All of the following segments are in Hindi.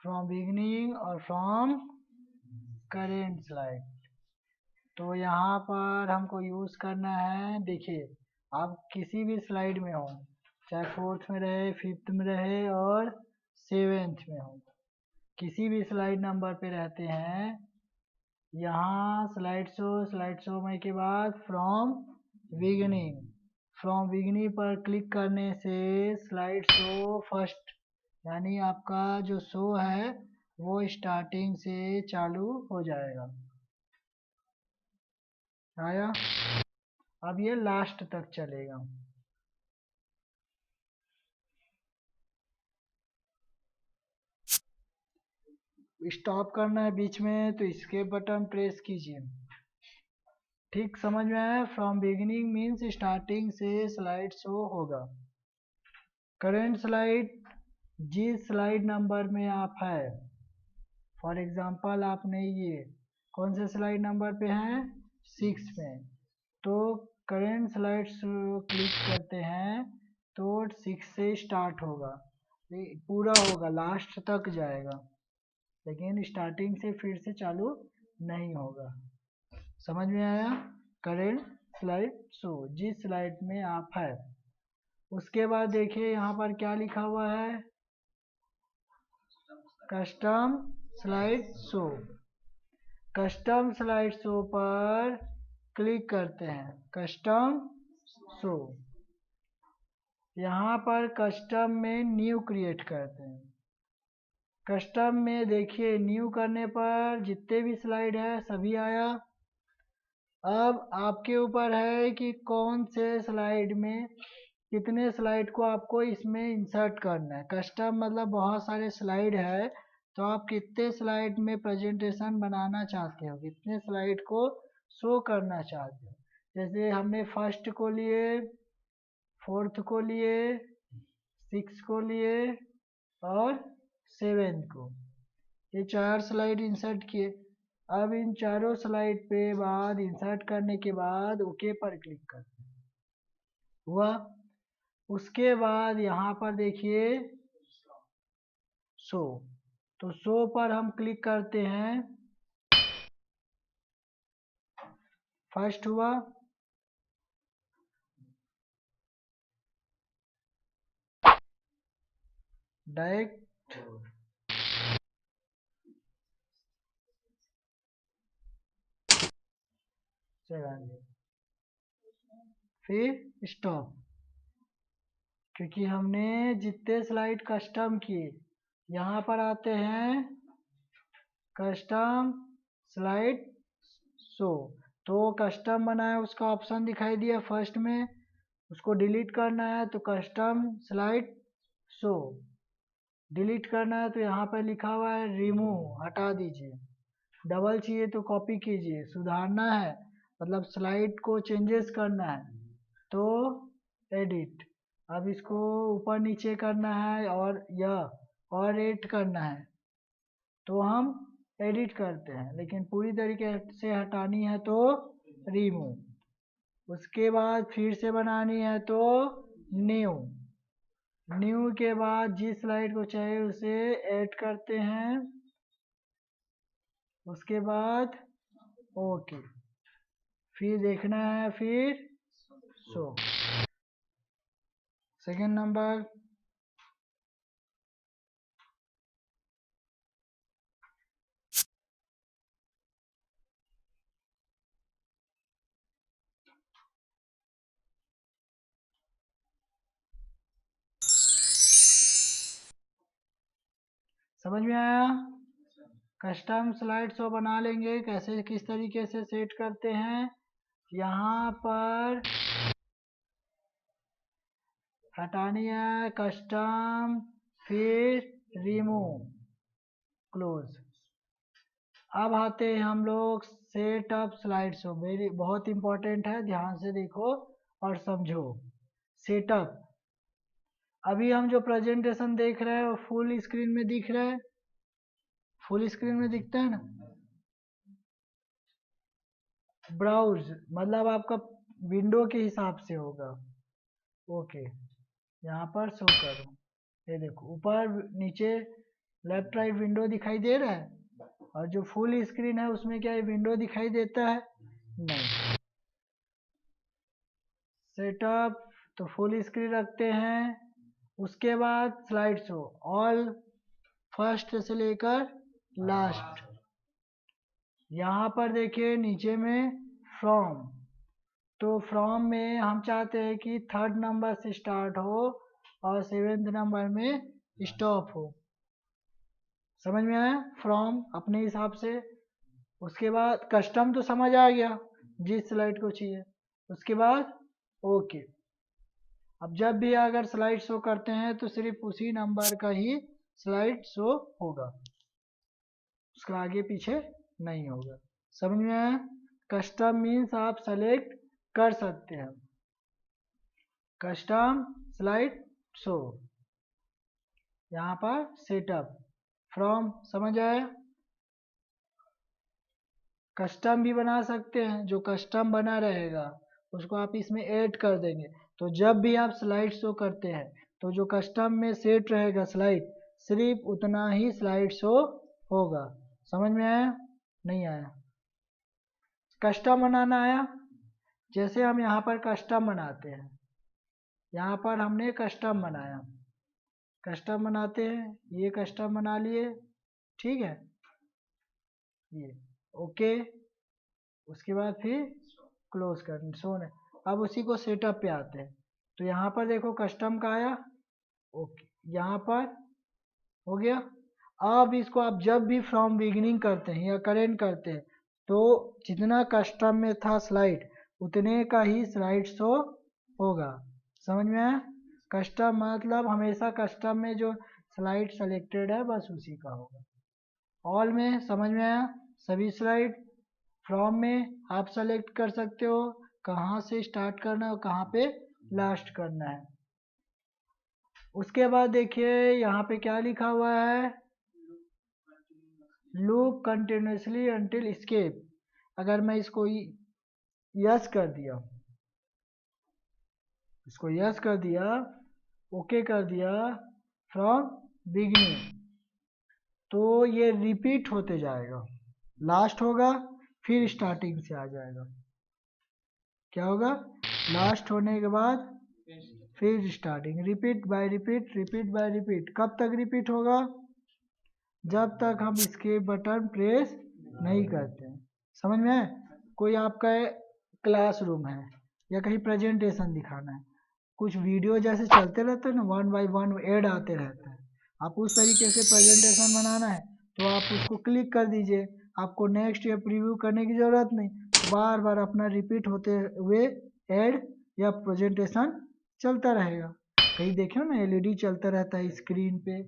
फ्रॉम बिगनिंग और फ्रॉम करेंट स्लाइड। तो यहाँ पर हमको यूज़ करना है, देखिए आप किसी भी स्लाइड में हो, चाहे फोर्थ में रहे, फिफ्थ में रहे और सेवेंथ में हो, किसी भी स्लाइड नंबर पे रहते हैं, यहाँ स्लाइड शो में के बाद फ्रॉम बिगनिंग पर क्लिक करने से स्लाइड शो फर्स्ट, यानी आपका जो शो है वो स्टार्टिंग से चालू हो जाएगा। आया? अब ये लास्ट तक चलेगा। स्टॉप करना है बीच में तो इसके बटन प्रेस कीजिए। ठीक समझ में आया? फ्रॉम बिगिनिंग मीन्स स्टार्टिंग से स्लाइड शो होगा। करेंट स्लाइड, जिस स्लाइड नंबर में आप है, फॉर एग्जांपल आपने ये कौन से स्लाइड नंबर पे हैं, 6 में, तो करेंट स्लाइड क्लिक करते हैं तो 6 से स्टार्ट होगा, पूरा होगा, लास्ट तक जाएगा, लेकिन स्टार्टिंग से फिर से चालू नहीं होगा। समझ में आया? करेंट स्लाइड शो, जिस स्लाइड में आप है। उसके बाद देखिए यहाँ पर क्या लिखा हुआ है, custom slide show. Custom slide show पर क्लिक करते हैं, कस्टम शो। यहाँ पर कस्टम में न्यू क्रिएट करते हैं। कस्टम में देखिए न्यू करने पर जितने भी स्लाइड है सभी आया। अब आपके ऊपर है कि कौन से स्लाइड में कितने स्लाइड को आपको इसमें इंसर्ट करना है। कस्टम मतलब बहुत सारे स्लाइड है, तो आप कितने स्लाइड में प्रेजेंटेशन बनाना चाहते हो, कितने स्लाइड को शो करना चाहते हो। जैसे हमने फर्स्ट को लिए, फोर्थ को लिए, 6 को लिए और 7 को, ये 4 स्लाइड इंसर्ट किए। अब इन चारों स्लाइड पे बाद इंसर्ट करने के बाद ओके पर क्लिक करते हैं, हुआ। उसके बाद यहाँ पर देखिए शो, तो शो पर हम क्लिक करते हैं, फर्स्ट हुआ, डायरेक्ट, फिर स्टॉप, क्योंकि हमने जितने स्लाइड कस्टम किए, यहाँ पर आते हैं कस्टम स्लाइड शो, तो कस्टम बनाया उसका ऑप्शन दिखाई दिया फर्स्ट में, उसको डिलीट करना है तो कस्टम स्लाइड शो, डिलीट करना है तो यहाँ पर लिखा हुआ है रिमूव, हटा दीजिए। डबल चाहिए तो कॉपी कीजिए, सुधारना है मतलब स्लाइड को चेंजेस करना है तो एडिट। अब इसको ऊपर नीचे करना है और यह और एड करना है तो हम एडिट करते हैं, लेकिन पूरी तरीके से हटानी है तो रिमूव। उसके बाद फिर से बनानी है तो न्यू, न्यू के बाद जिस स्लाइड को चाहिए उसे ऐड करते हैं, उसके बाद ओके, फिर देखना है, फिर शो। सेकेंड नंबर, समझ में आया? कस्टम स्लाइड शो बना लेंगे, कैसे किस तरीके से सेट करते हैं, यहाँ पर हटानी है कस्टम, फिर रिमूव, क्लोज। अब आते हैं हम लोग सेट अप स्लाइड शो, मेरी बहुत इंपॉर्टेंट है, ध्यान से देखो और समझो। सेटअप, अभी हम जो प्रेजेंटेशन देख रहे हैं वो फुल स्क्रीन में दिख रहा है, फुल स्क्रीन में दिखता है ना। ब्राउज मतलब आपका विंडो के हिसाब से होगा, ओके। यहाँ पर शो करो, ये देखो ऊपर नीचे लेफ्ट राइट विंडो दिखाई दे रहा है, और जो फुल स्क्रीन है उसमें क्या है, विंडो दिखाई देता है? नहीं। सेटअप तो फुल स्क्रीन रखते हैं। उसके बाद स्लाइड शो, ऑल, फर्स्ट से लेकर लास्ट। यहाँ पर देखिए नीचे में फ्रॉम, तो फ्रॉम में हम चाहते हैं कि थर्ड नंबर से स्टार्ट हो और सेवेंथ नंबर में स्टॉप हो। समझ में आया? फ्रॉम अपने हिसाब से। उसके बाद कस्टम तो समझ आ गया, जिस स्लाइड को चाहिए। उसके बाद ओके। अब जब भी अगर स्लाइड शो करते हैं तो सिर्फ उसी नंबर का ही स्लाइड शो होगा, उसका आगे पीछे नहीं होगा। समझ में आया? कस्टम मीन्स आप सेलेक्ट कर सकते हैं। कस्टम स्लाइड शो, यहाँ पर सेटअप, फ्रॉम, समझ आया? कस्टम भी बना सकते हैं, जो कस्टम बना रहेगा उसको आप इसमें ऐड कर देंगे। तो जब भी आप स्लाइड शो करते हैं तो जो कस्टम में सेट रहेगा स्लाइड, सिर्फ उतना ही स्लाइड शो होगा। समझ में आया? नहीं आया? कस्टम बनाना आया? जैसे हम यहाँ पर कस्टम बनाते हैं, यहाँ पर हमने कस्टम बनाया, कस्टम बनाते हैं, ये कस्टम बना लिए, ठीक है, ये ओके। उसके बाद फिर क्लोज कर सोने। अब उसी को सेटअप पे आते हैं, तो यहाँ पर देखो कस्टम का आया, ओके, यहाँ पर हो गया। अब इसको आप जब भी फ्रॉम बिगिनिंग करते हैं या करेंट करते हैं तो जितना कस्टम में था स्लाइड, उतने का ही स्लाइड शो होगा। समझ में आया? कस्टम मतलब हमेशा कस्टम में जो स्लाइड सेलेक्टेड है बस उसी का होगा। ऑल में समझ में आया? सभी स्लाइड। फ्रॉम में आप सेलेक्ट कर सकते हो कहाँ से स्टार्ट करना है और कहाँ पे लास्ट करना है। उसके बाद देखिए यहाँ पे क्या लिखा हुआ है, लूप कंटिन्यूसली अंटिल एस्केप। अगर मैं इसको यस कर दिया, इसको यस कर दिया, ओके कर दिया, फ्रॉम बिगिनिंग, तो ये रिपीट होते जाएगा, लास्ट होगा फिर स्टार्टिंग से आ जाएगा। क्या होगा? लास्ट होने के बाद फिर starting, repeat by repeat, repeat by repeat. कब तक रिपीट होगा? जब तक हम इसके बटन प्रेस नहीं करते हैं। समझ में आए? कोई आपका क्लासरूम है या कहीं प्रेजेंटेशन दिखाना है, कुछ वीडियो जैसे चलते रहते हैं ना, 1 बाय 1 ऐड आते रहते हैं, आप उस तरीके से प्रेजेंटेशन बनाना है तो आप उसको क्लिक कर दीजिए, आपको नेक्स्ट या प्रीव्यू करने की ज़रूरत नहीं, बार बार अपना रिपीट होते हुए ऐड या प्रेजेंटेशन चलता रहेगा। कहीं देखो ना एलईडी चलता रहता है स्क्रीन पे,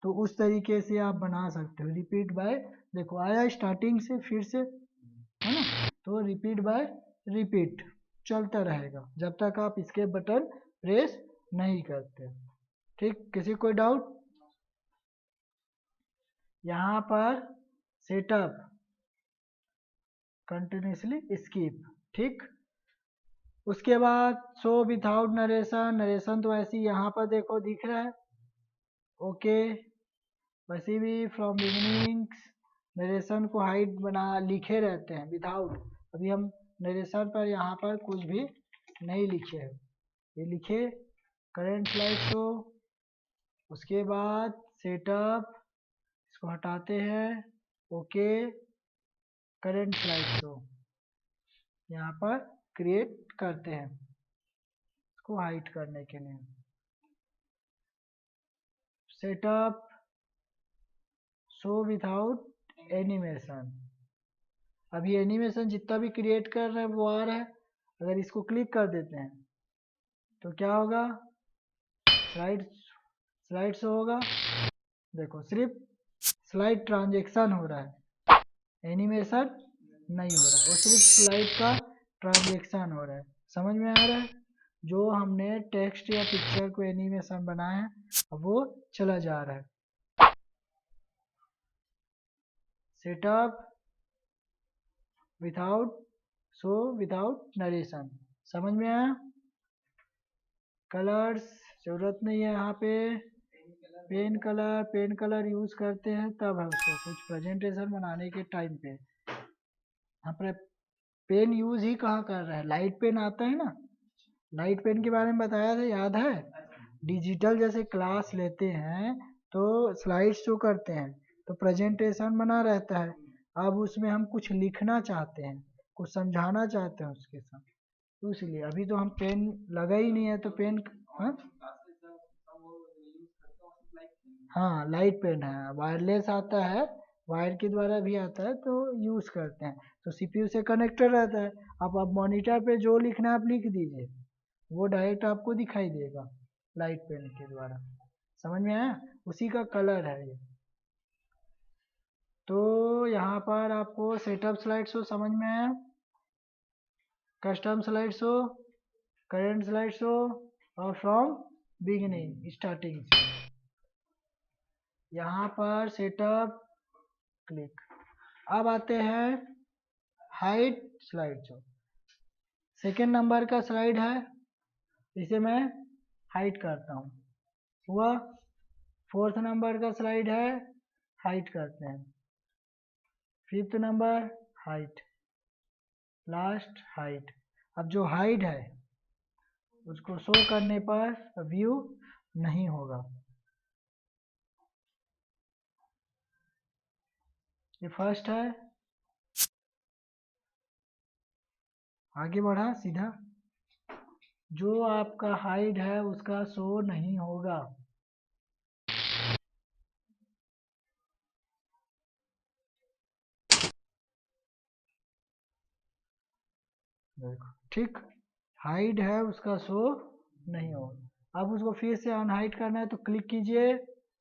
तो उस तरीके से आप बना सकते हो। रिपीट बाय, देखो आया स्टार्टिंग से फिर से, है ना? तो रिपीट बाय रिपीट चलता रहेगा जब तक आप इसके बटन प्रेस नहीं करते। ठीक, किसी कोई डाउट? यहाँ पर सेटअप कंटिन्यूसली स्किप, ठीक। उसके बाद शो विदाउट नरेशन, नरेशन तो ऐसे ही यहाँ पर देखो दिख रहा है, ओके। वैसे भी फ्रॉम बिगिनिंग, नरेशन को हाइड बना लिखे रहते हैं विदाउट, अभी हम नरेशन पर यहाँ पर कुछ भी नहीं लिखे हैं, ये लिखे करेंट स्लाइड शो। उसके बाद सेटअप, इसको हटाते हैं, ओके, करेंट स्लाइड शो यहाँ पर क्रिएट करते हैं इसको हाइड करने के लिए। सेटअप शो विदाउट एनिमेशन, अभी एनिमेशन जितना भी क्रिएट कर रहे हैं वो आ रहा है, अगर इसको क्लिक कर देते हैं तो क्या होगा, स्लाइड शो होगा। देखो सिर्फ स्लाइड ट्रांजेक्शन हो रहा है, एनिमेशन नहीं हो रहा है, और सिर्फ स्लाइड का ट्रांजेक्शन हो रहा है। समझ में आ रहा है? जो हमने टेक्स्ट या पिक्चर को एनिमेशन बनाया है अब वो चला जा रहा है। Setup without show without narration, समझ में आया? कलर्स जरूरत नहीं है यहाँ पे, पेन कलर यूज करते हैं तब है उसको कुछ प्रेजेंटेशन बनाने के टाइम पे। यहाँ पर पेन यूज ही कहाँ कर रहा है, लाइट पेन आता है ना, लाइट पेन के बारे में बताया था, याद है? डिजिटल जैसे क्लास लेते हैं तो स्लाइड शो करते हैं तो प्रेजेंटेशन बना रहता है। अब उसमें हम कुछ लिखना चाहते हैं, कुछ समझाना चाहते हैं उसके साथ, तो इसलिए अभी तो हम पेन लगा ही नहीं है तो पेन। हाँ, हाँ लाइट पेन है, वायरलेस आता है, वायर के द्वारा भी आता है तो यूज करते हैं, तो सीपीयू से कनेक्टेड रहता है। अब आप मॉनिटर पे जो लिखना है आप लिख दीजिए, वो डायरेक्ट आपको दिखाई देगा लाइट पेन के द्वारा। समझ में आया? उसी का कलर है ये। तो यहाँ पर आपको सेटअप स्लाइड शो समझ में आया, custom slide show, current slide show और फ्रॉम बिगिनिंग स्टार्टिंग से। यहाँ पर सेटअप क्लिक। अब आते हैं hide slide show. Second number का स्लाइड है, इसे मैं हाइड करता हूँ, हुआ। फोर्थ नंबर का स्लाइड है, हाइड करते हैं। Fifth number height, last height. अब जो हाइड है उसको शो करने पर व्यू नहीं होगा। ये फर्स्ट है, आगे बढ़ा सीधा, जो आपका हाइड है उसका शो नहीं होगा। देखो ठीक, हाइड है उसका शो नहीं होगा। अब उसको फिर से अनहाइड करना है तो क्लिक कीजिए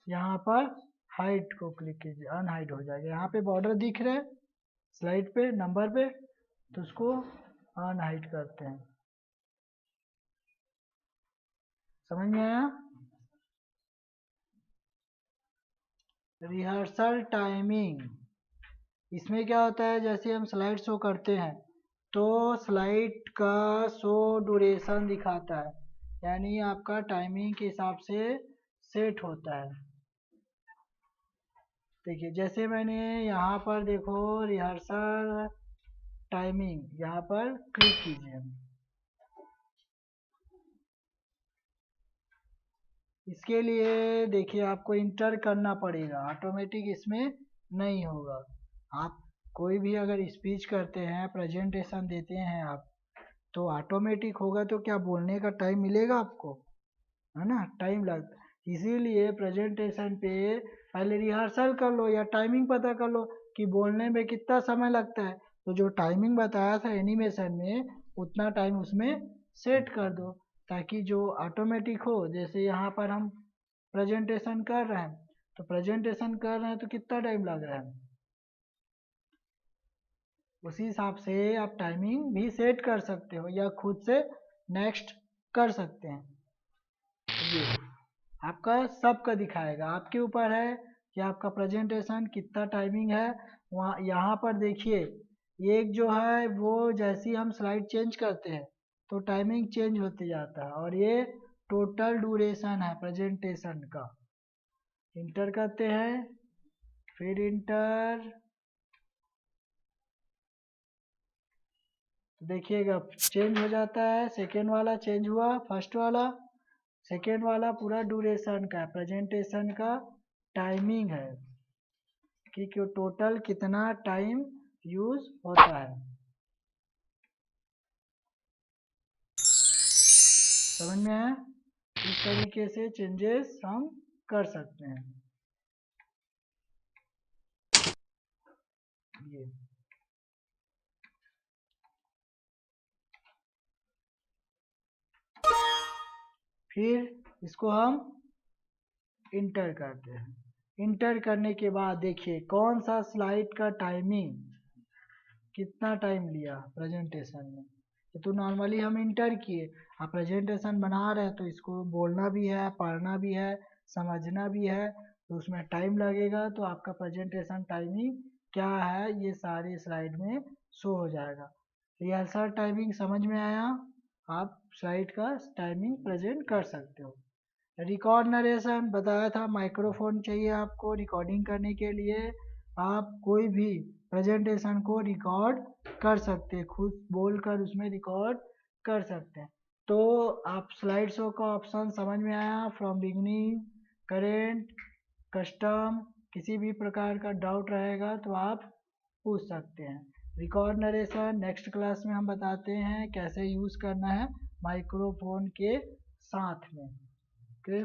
यहाँ पर, हाइड को क्लिक कीजिए, अनहाइड हो जाएगा। यहाँ पे बॉर्डर दिख रहा है स्लाइड पे नंबर पे, तो उसको अनहाइड करते हैं। समझ में आया? रिहर्सल टाइमिंग, इसमें क्या होता है, जैसे हम स्लाइड शो करते हैं तो स्लाइड का शो ड्यूरेशन दिखाता है, यानी आपका टाइमिंग के हिसाब से सेट होता है। देखिए जैसे मैंने यहाँ पर देखो रिहर्सल टाइमिंग, यहाँ पर क्लिक कीजिए। इसके लिए देखिए आपको इंटर करना पड़ेगा, ऑटोमेटिक इसमें नहीं होगा। आप कोई भी अगर स्पीच करते हैं, प्रेजेंटेशन देते हैं आप, तो ऑटोमेटिक होगा तो क्या बोलने का टाइम मिलेगा आपको, है ना? टाइम लगता है। इसीलिए प्रेजेंटेशन पे पहले रिहर्सल कर लो या टाइमिंग पता कर लो कि बोलने में कितना समय लगता है, तो जो टाइमिंग बताया था एनिमेशन में उतना टाइम उसमें सेट कर दो, ताकि जो ऑटोमेटिक हो। जैसे यहाँ पर हम प्रेजेंटेशन कर रहे हैं, तो प्रेजेंटेशन कर रहे हैं तो कितना टाइम लग रहा है, उसी हिसाब से आप टाइमिंग भी सेट कर सकते हो या खुद से नेक्स्ट कर सकते हैं। ये आपका सबका दिखाएगा, आपके ऊपर है कि आपका प्रेजेंटेशन कितना टाइमिंग है। वहाँ यहाँ पर देखिए एक जो है वो जैसे ही हम स्लाइड चेंज करते हैं तो टाइमिंग चेंज होते जाता है, और ये टोटल ड्यूरेशन है प्रेजेंटेशन का। इंटर करते हैं, फिर इंटर, देखिएगा चेंज हो जाता है। सेकेंड वाला चेंज हुआ, फर्स्ट वाला, सेकेंड वाला पूरा ड्यूरेशन का प्रेजेंटेशन का टाइमिंग है कि टोटल कितना टाइम यूज होता है। समझ में आया? इस तरीके से चेंजेस हम कर सकते हैं। ये फिर इसको हम इंटर करते हैं। इंटर करने के बाद देखिए कौन सा स्लाइड का टाइमिंग कितना टाइम लिया प्रेजेंटेशन में। ये तो नॉर्मली हम इंटर किए, आप प्रेजेंटेशन बना रहे हैं तो इसको बोलना भी है, पढ़ना भी है, समझना भी है, तो उसमें टाइम लगेगा। तो आपका प्रेजेंटेशन टाइमिंग क्या है ये सारे स्लाइड में शो हो जाएगा। रिहर्सल टाइमिंग समझ में आया? आप स्लाइड का टाइमिंग प्रेजेंट कर सकते हो। रिकॉर्ड नरेशन बताया था, माइक्रोफोन चाहिए आपको रिकॉर्डिंग करने के लिए। आप कोई भी प्रेजेंटेशन को रिकॉर्ड कर सकते हैं, खुद बोलकर उसमें रिकॉर्ड कर सकते हैं। तो आप स्लाइड शो का ऑप्शन समझ में आया। फ्रॉम बिगनिंग, करेंट, कस्टम, किसी भी प्रकार का डाउट रहेगा तो आप पूछ सकते हैं। रिकॉर्ड नरेशन नेक्स्ट क्लास में हम बताते हैं कैसे यूज़ करना है माइक्रोफोन के साथ में। ओके।